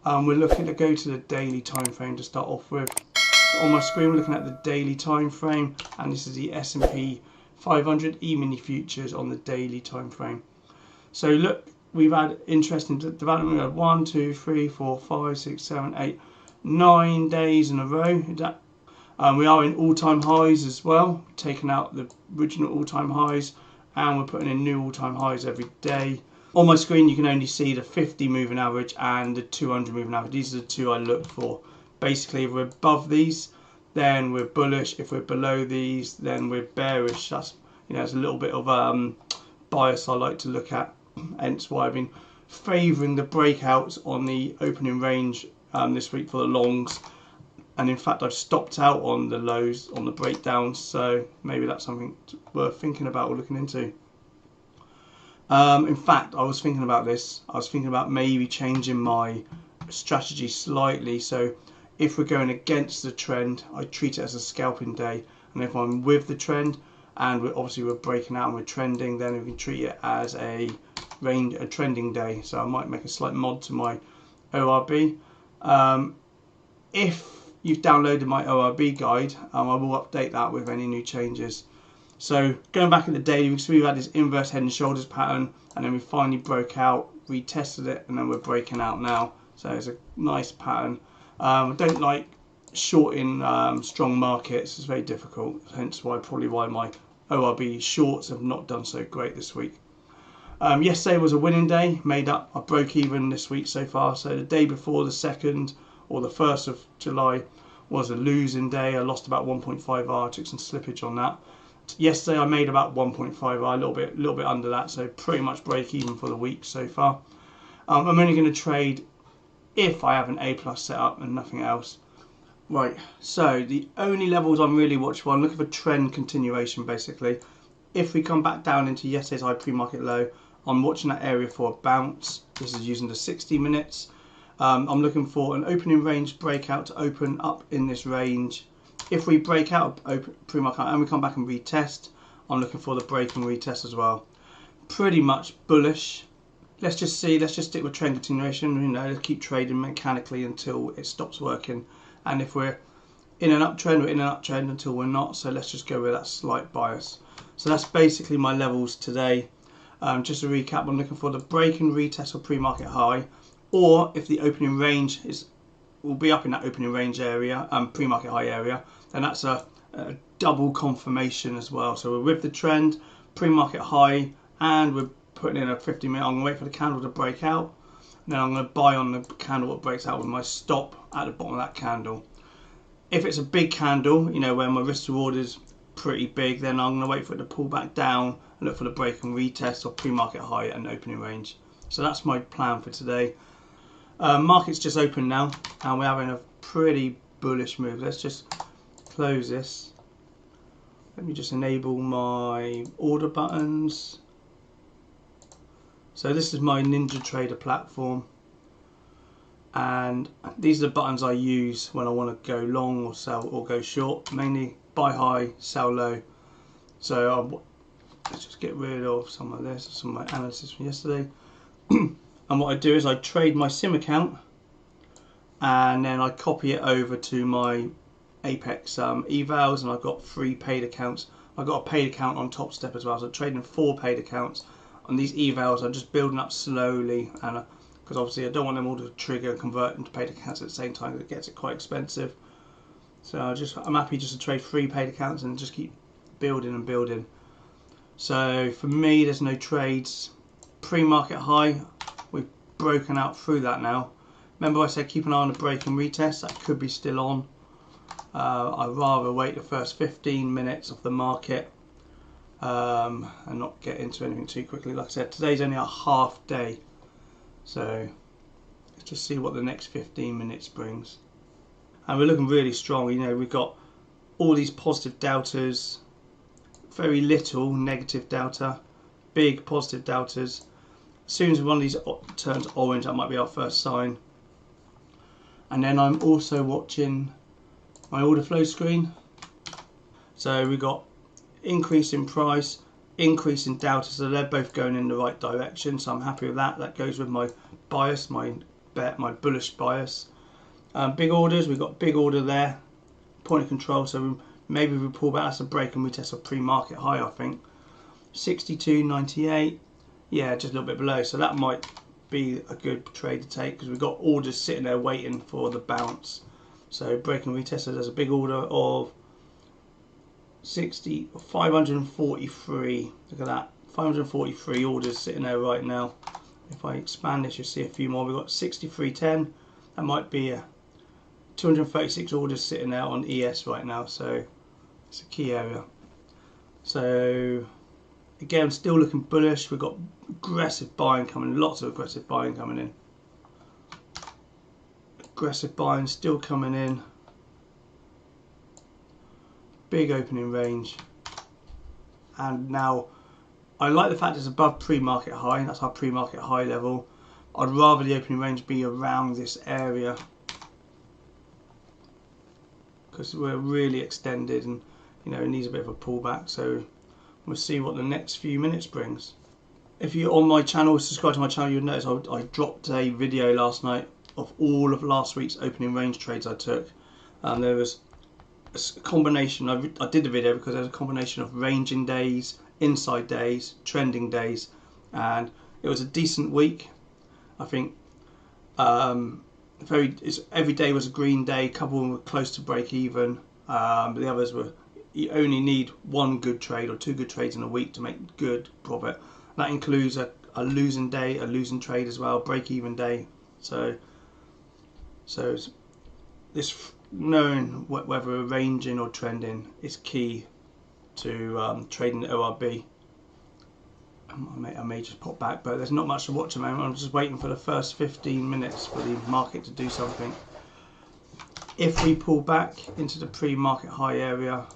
We're looking to go to the daily time frame to start off with. So on my screen we're looking at the daily time frame, and this is the S&P 500 E-mini futures on the daily time frame. So look, we've had interesting development. We had 1, 2, 3, 4, 5, 6, 7, 8, 9 days in a row. We are in all-time highs as well, taking out the original all-time highs, and we're putting in new all-time highs every day. On my screen you can only see the 50 moving average and the 200 moving average. These are the two I look for. Basically, if we're above these, then we're bullish. If we're below these, then we're bearish. That's, it's a little bit of bias I like to look at. Hence why I've been favouring the breakouts on the opening range this week for the longs, and in fact I've stopped out on the lows on the breakdowns, so maybe that's something worth thinking about or looking into. In fact, I was thinking about this. I was thinking about maybe changing my strategy slightly. So if we're going against the trend, I treat it as a scalping day, and if I'm with the trend and we're breaking out and we're trending, then we can treat it as a trending day. So I might make a slight mod to my ORB. If you've downloaded my ORB guide, I will update that with any new changes. So going back at the daily, we see we've had this inverse head and shoulders pattern, and then we finally broke out, retested it, and then we're breaking out now. So it's a nice pattern. I don't like shorting strong markets. It's very difficult, hence probably why my ORB shorts have not done so great this week. Yesterday was a winning day, made up. I broke even this week so far. So the day before, the 2nd or the 1st of July, was a losing day. I lost about 1.5R, took some slippage on that. Yesterday I made about 1.5R, a little bit under that, so pretty much break even for the week so far. I'm only going to trade if I have an A+ set up and nothing else. Right, so the only levels I'm really watching for, I'm looking for trend continuation basically. If we come back down into yesterday's high pre-market low, I'm watching that area for a bounce. This is using the 60 minutes. I'm looking for an opening range breakout to open up in this range. If we break out pre-market and we come back and retest, I'm looking for the break and retest as well. Pretty much bullish. Let's just stick with trend continuation. Let's keep trading mechanically until it stops working. And if we're in an uptrend, we're in an uptrend until we're not. So let's just go with that slight bias. So that's basically my levels today. Just to recap, I'm looking for the break and retest of pre-market high, or if the opening range will be up in that opening range area, pre-market high area, then that's a double confirmation as well. So we're with the trend, pre-market high, and we're putting in a 50-minute. I'm going to wait for the candle to break out, and then I'm going to buy on the candle that breaks out with my stop at the bottom of that candle. If it's a big candle, where my risk reward is pretty big, then I'm going to wait for it to pull back down and look for the break and retest of pre-market high and opening range. So that's my plan for today. Market's just open now, and we're having a pretty bullish move. Let's just close this. Let me just enable my order buttons. So this is my NinjaTrader platform, and these are the buttons I use when I want to go long or sell or go short. Mainly buy high, sell low. So let's just get rid of some of this, some of my analysis from yesterday. And what I do is I trade my sim account, and then I copy it over to my Apex evals, and I've got 3 paid accounts. I've got a paid account on Top Step as well, so I'm trading 4 paid accounts. On these evals, I'm just building up slowly, and because obviously I don't want them all to trigger and convert into paid accounts at the same time, because it gets quite expensive. So I'm happy just to trade 3 paid accounts and just keep building and building. So for me, there's no trades. Pre-market high, we've broken out through that now. Remember I said keep an eye on the break and retest, that could be still on. I'd rather wait the first 15 minutes of the market and not get into anything too quickly. Like I said, today's only a half day, so let's just see what the next 15 minutes brings. And we're looking really strong. We've got all these positive deltas, very little negative delta, big positive deltas. As soon as one of these turns orange, that might be our first sign. And then I'm also watching my order flow screen. So we've got increase in price, increase in delta, so they're both going in the right direction, so I'm happy with that. That goes with my bias, my bet, my bullish bias. Big orders, we've got big order there, point of control, so maybe we pull back, that's a break and we test a pre-market high, I think. 62.98, yeah, just a little bit below, so that might be a good trade to take because we've got orders sitting there waiting for the bounce. So break and retest, there's a big order of 543, look at that, 543 orders sitting there right now. If I expand this, you'll see a few more. We've got 63.10, that might be 236 orders sitting there on ES right now, so it's a key area. So again, still looking bullish. We've got aggressive buying coming, lots of aggressive buying coming in. Aggressive buying still coming in. Big opening range. And now I like the fact it's above pre-market high. That's our pre-market high level. I'd rather the opening range be around this area because we're really extended and it needs a bit of a pullback. So we'll see what the next few minutes brings. If you're on my channel, subscribe to my channel, you'll notice I dropped a video last night of all of last week's opening range trades I took. There was a combination, I did the video because there's a combination of ranging days, inside days, trending days, and it was a decent week. I think every day was a green day, a couple of them were close to break even, but the others were, you only need one good trade or two good trades in a week to make good profit. That includes a losing day, a losing trade as well, break even day. So this knowing whether we're ranging or trending is key to trading the ORB. I may just pop back, but there's not much to watch at the moment. I'm just waiting for the first 15 minutes for the market to do something. If we pull back into the pre-market high area,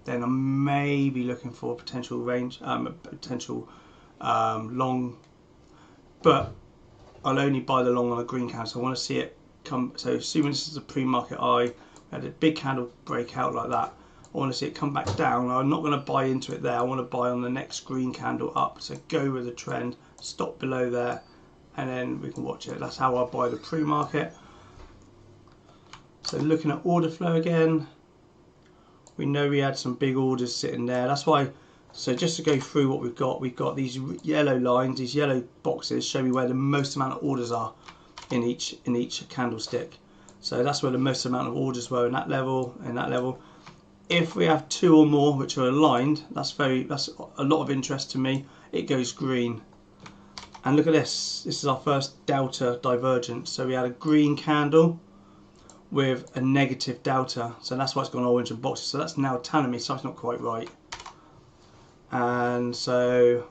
then I may be looking for a potential range, long, but I'll only buy the long on a green candle. So I want to see it come. So assuming this is a pre-market high, we had a big candle breakout like that. I want to see it come back down. I'm not going to buy into it there. I want to buy on the next green candle up. So go with the trend, stop below there, and then we can watch it. That's how I buy the pre-market. So looking at order flow again, we know we had some big orders sitting there. That's why. So just to go through what we've got these yellow lines, these yellow boxes show me where the most amount of orders are in each candlestick. So that's where the most amount of orders were in that level, If we have two or more which are aligned, that's a lot of interest to me. It goes green. And look at this. This is our first delta divergence. So we had a green candle with a negative delta. So that's why it's gone orange and boxes. So that's now telling me something's not quite right. And so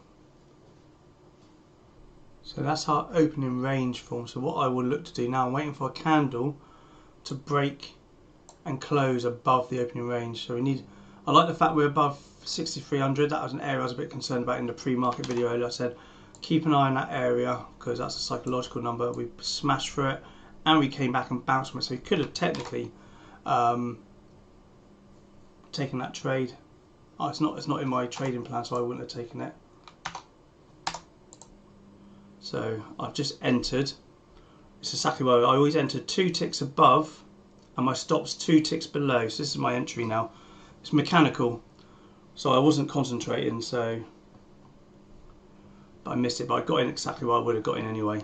that's our opening range form. So what I will look to do now, I'm waiting for a candle to break and close above the opening range. So I like the fact we're above 6,300. That was an area I was a bit concerned about in the pre-market video earlier. I said keep an eye on that area because that's a psychological number. We smashed through it and we came back and bounced from it. So we could have technically taken that trade. Oh, it's not in my trading plan, so I wouldn't have taken it. So I've just entered. It's exactly what I always enter 2 ticks above and my stop's 2 ticks below. So this is my entry now. It's mechanical, so I wasn't concentrating, but I missed it. But I got in exactly what I would have got in anyway.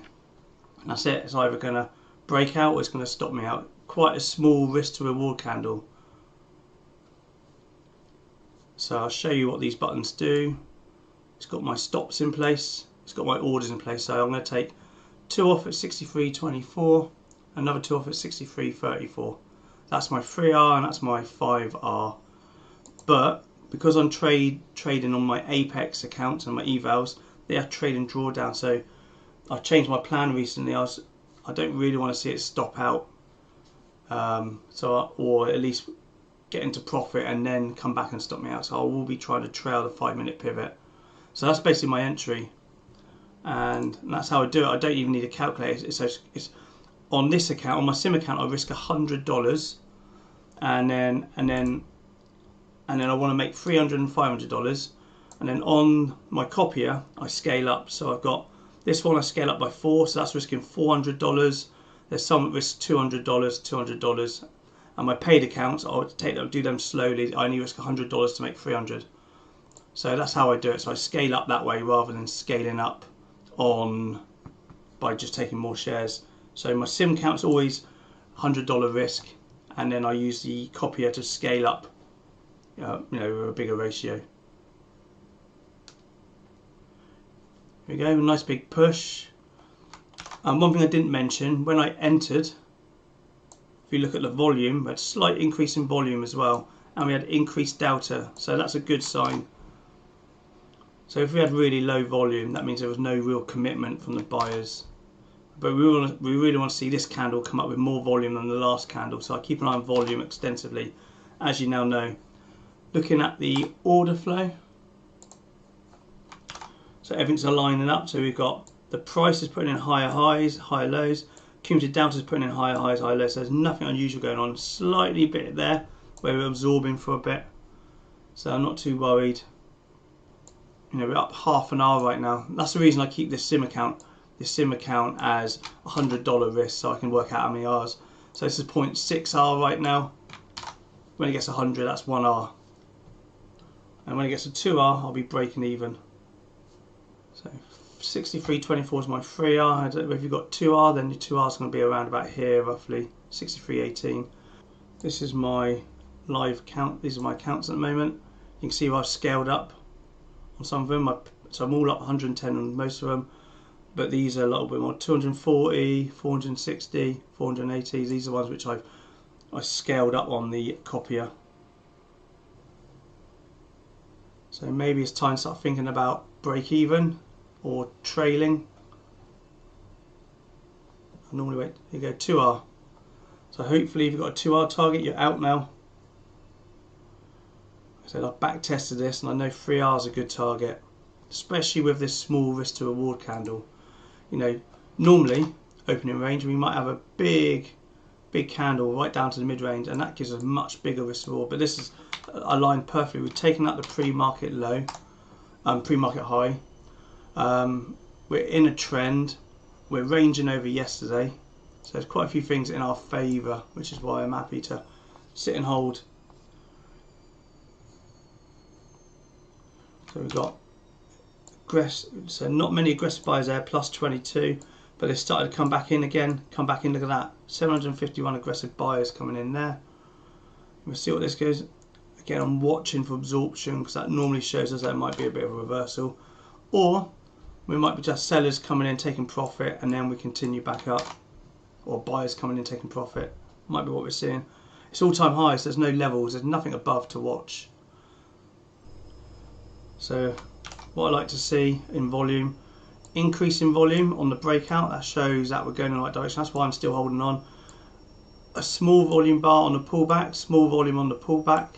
And that's it. It's either going to break out or it's going to stop me out. Quite a small risk to reward candle. So I'll show you what these buttons do. It's got my stops in place. It's got my orders in place. So I'm going to take 2 off at 63.24. Another 2 off at 63.34. That's my 3R and that's my 5R. But because I'm trading on my Apex accounts and my evals, they have trade and drawdown. So I've changed my plan recently. I don't really want to see it stop out. Or at least get into profit and then come back and stop me out. So I will be trying to trail the 5-minute pivot. So that's basically my entry. And that's how I do it. I don't even need a calculator. It's on this account, on my sim account, I risk $100, and then I want to make $300 and $500, and then on my copier I scale up. So I've got this one I scale up by 4, so that's risking $400. There's some that risk $200, $200, and my paid accounts, I'll do them slowly. I only risk $100 to make 300. So that's how I do it. So I scale up that way rather than scaling up by just taking more shares. So my sim count's always $100 risk, and then I use the copier to scale up, a bigger ratio. Here we go, nice big push. And one thing I didn't mention, when I entered, if you look at the volume, we had a slight increase in volume as well, and we had increased delta, so that's a good sign. So if we had really low volume, that means there was no real commitment from the buyers. But we really want to see this candle come up with more volume than the last candle, so I keep an eye on volume extensively, as you now know. Looking at the order flow, so everything's aligning up, so we've got the price is putting in higher highs, higher lows, cumulative delta is putting in higher highs, higher lows, so there's nothing unusual going on. Slightly bit there where we're absorbing for a bit, so I'm not too worried. We're up half an hour right now. That's the reason I keep this sim account as $100 risk, so I can work out how many hours. So this is 0.6 hour right now. When it gets 100, that's 1 hour, and when it gets to 2 hour, I'll be breaking even. So 63.24 is my 3 hour. If you've got 2 hour, then your 2 hours is going to be around about here roughly, 63.18. This is my live count. These are my counts at the moment. You can see I've scaled up on some of them, so I'm all up 110 on most of them, but these are a little bit more, 240, 460, 480. These are the ones which I scaled up on the copier. So maybe it's time to start thinking about break even or trailing. I normally wait, you go 2 hour. So hopefully if you've got a 2 hour target, you're out now. I said I've back tested this, and I know 3 hours is a good target, especially with this small risk to reward candle. Normally opening range we might have a big candle right down to the mid range, and that gives us a much bigger risk to reward. But this is aligned perfectly. We've taken out the pre-market low, pre-market high. We're in a trend. We're ranging over yesterday, so there's quite a few things in our favour, which is why I'm happy to sit and hold. So we've got so not many aggressive buyers there, plus 22, but they started to come back in again. Look at that, 751 aggressive buyers coming in there. We'll see what this goes. Again, I'm watching for absorption, because that normally shows us there might be a bit of a reversal, or we might be just sellers coming in taking profit, and then we continue back up, or buyers coming in taking profit. Might be what we're seeing. It's all-time highs, there's no levels, there's nothing above to watch. So what I like to see in volume, increase in volume on the breakout, that shows that we're going in the right direction. That's why I'm still holding on. A small volume bar on the pullback, small volume on the pullback,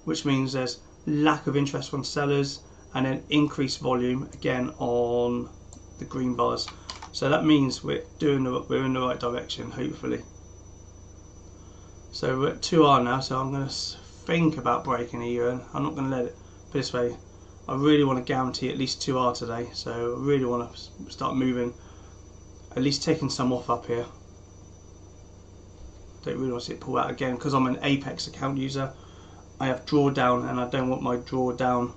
which means there's lack of interest from sellers, and then increased volume again on the green bars. So that means we're in the right direction, hopefully. So we're at 2 hour now, so I'm going to think about breaking even. I'm not going to let it, put it this way, I really want to guarantee at least 2 hour today, so I really want to start moving, at least taking some off up here. Don't really want to see it pull out again, because I'm an Apex account user. I have drawdown, and I don't want my drawdown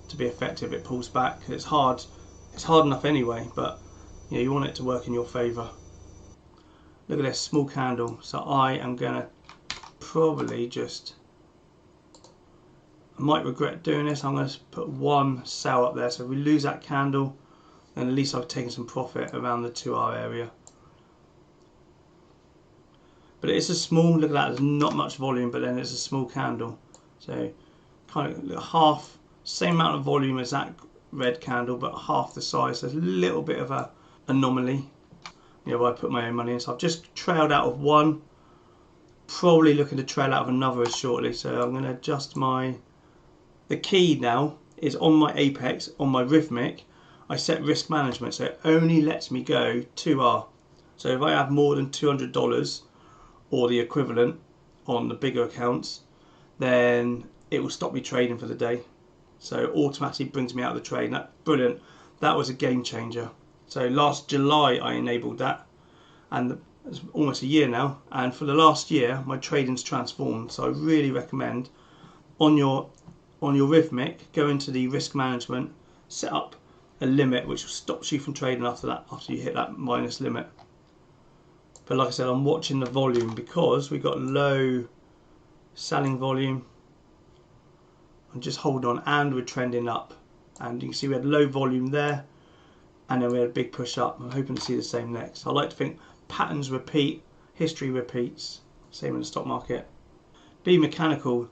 to be effective. It pulls back. It's hard enough anyway, but you want it to work in your favour. Look at this small candle. So I am going to probably just, I might regret doing this. I'm going to put one sell up there, so if we lose that candle, then at least I've taken some profit around the 2 hour area. But it is a small, look at that, there's not much volume, but then it's a small candle. So kind of half, same amount of volume as that red candle, but half the size. There's a little bit of a anomaly, where I put my own money in. So I've just trailed out of one, probably looking to trail out of another shortly. So I'm going to adjust the key now is on my Apex, on my Rhythmic, I set risk management, so it only lets me go 2R. So if I have more than $200 or the equivalent on the bigger accounts, then it will stop me trading for the day. So it automatically brings me out of the trade. That's brilliant. That was a game changer. So last July I enabled that, and It's almost a year now, and for the last year my trading's transformed. So I really recommend on your rhythmic, go into the risk management, set up a limit which stops you from trading after that, after you hit that minus limit. But like I said, I'm watching the volume because we got low selling volume. I'm just holding on, and we're trending up, and you can see we had low volume there, and then we had a big push up. I'm hoping to see the same next. I like to think patterns repeat, history repeats. Same in the stock market. Be mechanical.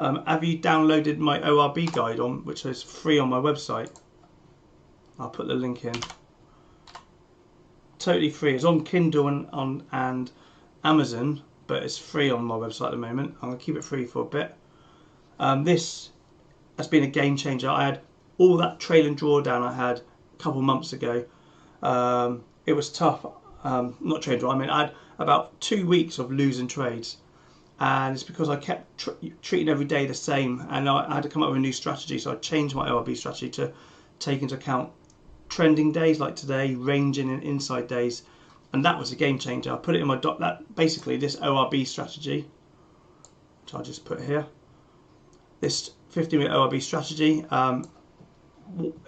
Have you downloaded my ORB guide on, which is free on my website? I'll put the link in. Totally free. It's on Kindle and Amazon, but it's free on my website at the moment. I'm gonna keep it free for a bit. This has been a game changer. I had all that trailing drawdown I had a couple months ago. It was tough. Not trade draw. I mean, I had about 2 weeks of losing trades, and it's because I kept treating every day the same, and I had to come up with a new strategy. So I changed my ORB strategy to take into account trending days like today, ranging and inside days, and that was a game changer. I put it in my that basically this ORB strategy, which I'll just put here. This 50-minute ORB strategy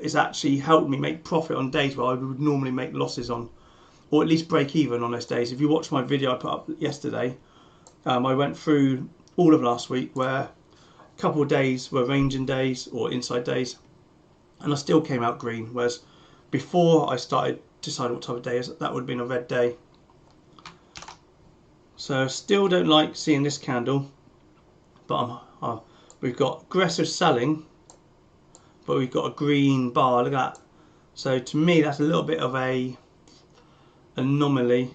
is actually helped me make profit on days where I would normally make losses on, or at least break even on those days. If you watch my video I put up yesterday, I went through all of last week where a couple of days were ranging days or inside days, and I still came out green, whereas before I started deciding what type of day is, that would have been a red day. So still don't like seeing this candle, but we've got aggressive selling, but we've got a green bar. Look at that. So to me that's a little bit of a anomaly.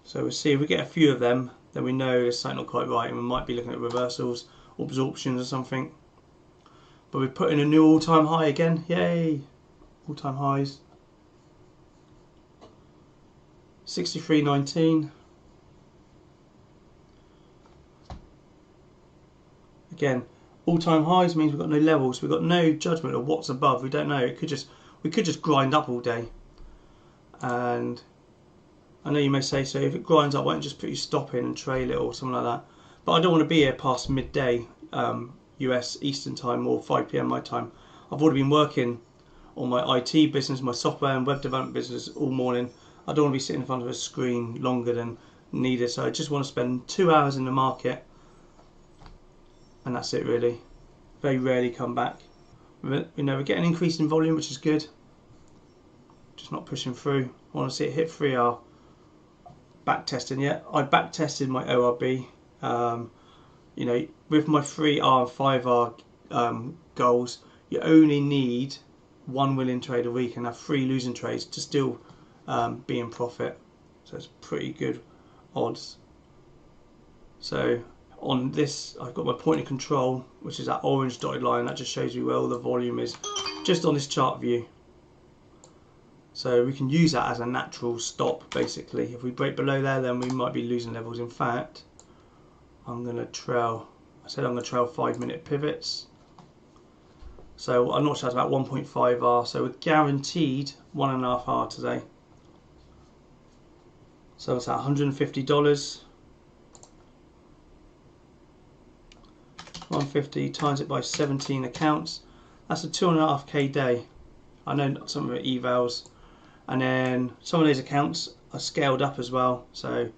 So we'll see if we get a few of them, then we know there's something not quite right, and we might be looking at reversals or absorptions or something. But we're putting a new all-time high again. Yay! All-time highs. 63.19. Again, all-time highs means we've got no levels. We've got no judgment of what's above. We don't know. We could just grind up all day. And I know you may say, so if it grinds up, why don't you just put your stop in and trail it or something like that? But I don't want to be here past midday, US Eastern time, or 5 PM my time. I've already been working on my IT business, my software and web development business all morning. I don't want to be sitting in front of a screen longer than needed, so I just want to spend 2 hours in the market, and that's it really. Very rarely come back. You know, we're getting an increase in volume, which is good. Just not pushing through. I want to see it hit 3R. Back testing yet. I back tested my ORB. You know, with my 3R and 5R goals, you only need 1 winning trade a week and have 3 losing trades to still be in profit. So it's pretty good odds. So on this, I've got my point of control, which is that orange dotted line. That just shows you where all the volume is, just on this chart view. So we can use that as a natural stop, basically. If we break below there, then we might be losing levels. In fact, I'm going to trail, I said I'm going to trail 5-minute pivots. So I'm not sure, that's about 1.5R. So we're guaranteed 1.5R today. So it's at $150. 150 times it by 17 accounts. That's a 2.5K day. I know some of it evals. And then some of these accounts are scaled up as well, so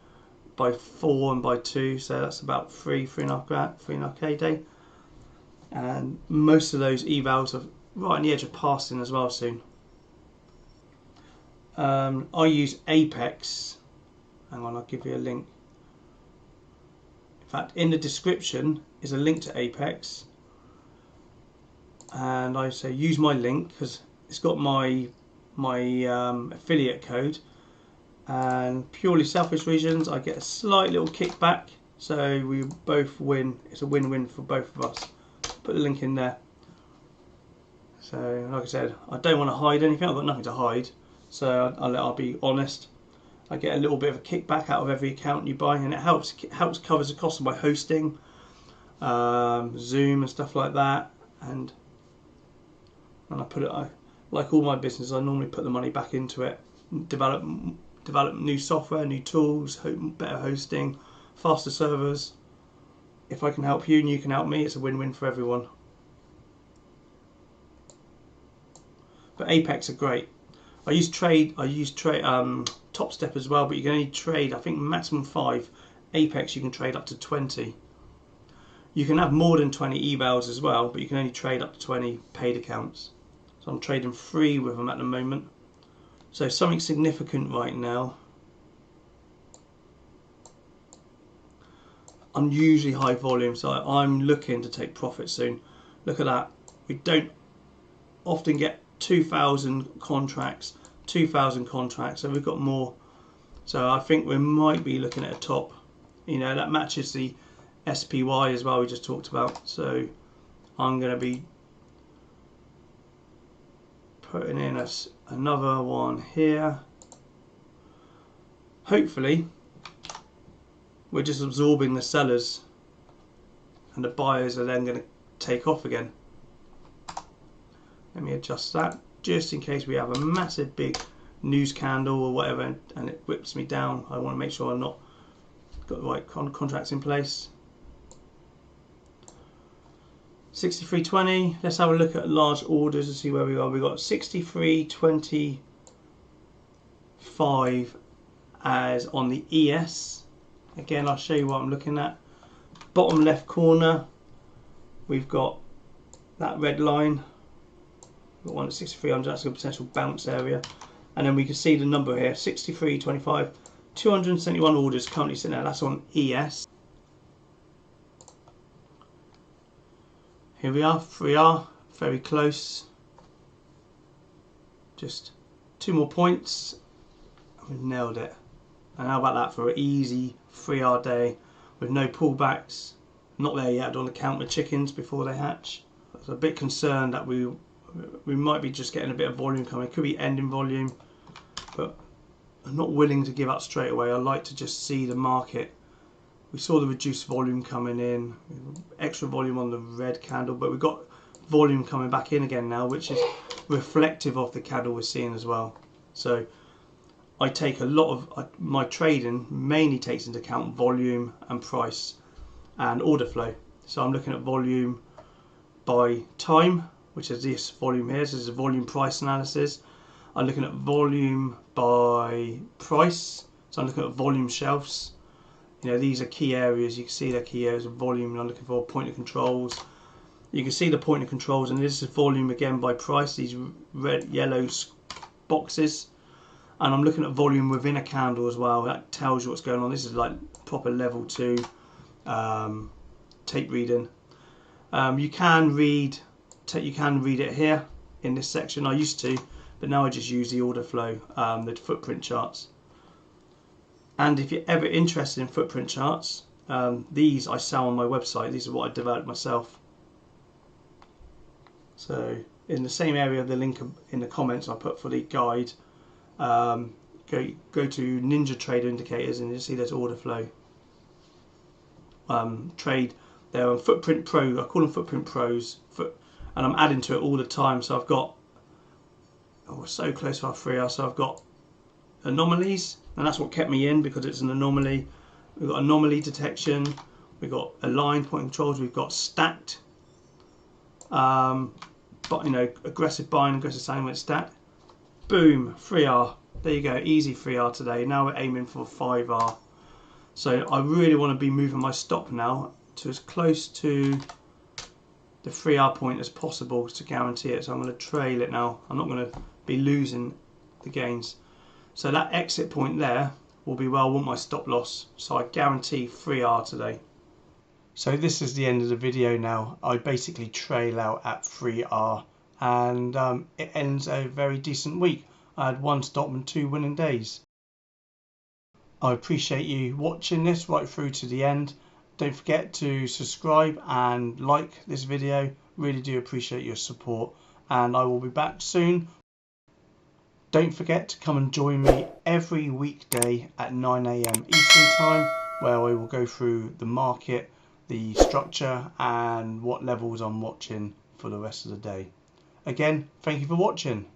by 4 and by 2, so that's about 3.5K day. And most of those evals are right on the edge of passing as well soon. I use Apex. Hang on, I'll give you a link. In fact, in the description is a link to Apex, and I say use my link because it's got my affiliate code, and purely selfish reasons I get a slight little kickback, so we both win. It's a win-win for both of us. Put the link in there. So like I said, I don't want to hide anything. I've got nothing to hide, so I'll be honest. I get a little bit of a kickback out of every account you buy, and it helps covers the cost of my hosting, Zoom and stuff like that. And I put it, like all my business, I normally put the money back into it, develop develop new software, new tools, better hosting, faster servers. If I can help you and you can help me, it's a win-win for everyone. But Apex are great. I use Top Step as well, but you can only trade, I think, maximum 5. Apex you can trade up to 20. You can have more than 20 evals as well, but you can only trade up to 20 paid accounts. So I'm trading 3 with them at the moment. So something significant right now. Unusually high volume, so I'm looking to take profit soon. Look at that. We don't often get 2,000 contracts, so we've got more. So I think we might be looking at a top. You know, that matches the SPY as well we just talked about. So I'm going to be putting in another one here. Hopefully we're just absorbing the sellers and the buyers are then going to take off again. Let me adjust that just in case we have a massive big news candle or whatever and it whips me down. I want to make sure I've not got the right contracts in place. 63.20. Let's have a look at large orders and see where we are. We've got 63.25 as on the ES. Again, I'll show you what I'm looking at. Bottom left corner, we've got that red line. We've got one at 6,300. That's a potential bounce area. And then we can see the number here, 63.25. 271 orders currently sitting there. That's on ES. Here we are, 3R, very close. Just 2 more points. We've nailed it. And how about that for an easy 3R day with no pullbacks? Not there yet. I don't want to count the chickens before they hatch. I was a bit concerned that we might be just getting a bit of volume coming. It could be ending volume, but I'm not willing to give up straight away. I like to just see the market. We saw the reduced volume coming in, extra volume on the red candle, but we've got volume coming back in again now, which is reflective of the candle we're seeing as well. So I take a lot of my trading mainly takes into account volume and price and order flow. So I'm looking at volume by time, which is this volume here. So this is a volume price analysis. I'm looking at volume by price. So I'm looking at volume shelves. You know, these are key areas. You can see they're key areas of volume. I'm looking for point of controls. You can see the point of controls, and this is volume again by price. These red, yellow boxes, and I'm looking at volume within a candle as well. That tells you what's going on. This is like proper level 2 tape reading. You can read it here in this section. I used to, but now I just use the order flow, the footprint charts. And if you're ever interested in footprint charts, these I sell on my website. These are what I developed myself. So in the same area, the link in the comments I put for the guide, go to Ninja Trader indicators and you'll see there's order flow. Trade, they're on Footprint Pro. I call them Footprint Pros, and I'm adding to it all the time. So I've got, we're so close to our 3R. So I've got anomalies, and that's what kept me in because it's an anomaly. We've got anomaly detection, we've got aligned point controls, we've got stacked, but you know, aggressive buying, aggressive selling when it's stacked. Boom, 3R. There you go, easy 3R today. Now we're aiming for 5R. So I really want to be moving my stop now to as close to the 3R point as possible to guarantee it. So I'm going to trail it now. I'm not going to be losing the gains. So that exit point there will be where I want my stop loss. So I guarantee 3R today. So this is the end of the video now. I basically trail out at 3R, and it ends a very decent week. I had 1 stop and 2 winning days. I appreciate you watching this right through to the end. Don't forget to subscribe and like this video. Really do appreciate your support, and I will be back soon. Don't forget to come and join me every weekday at 9 AM Eastern Time, where I will go through the market, the structure, and what levels I'm watching for the rest of the day. Again, thank you for watching.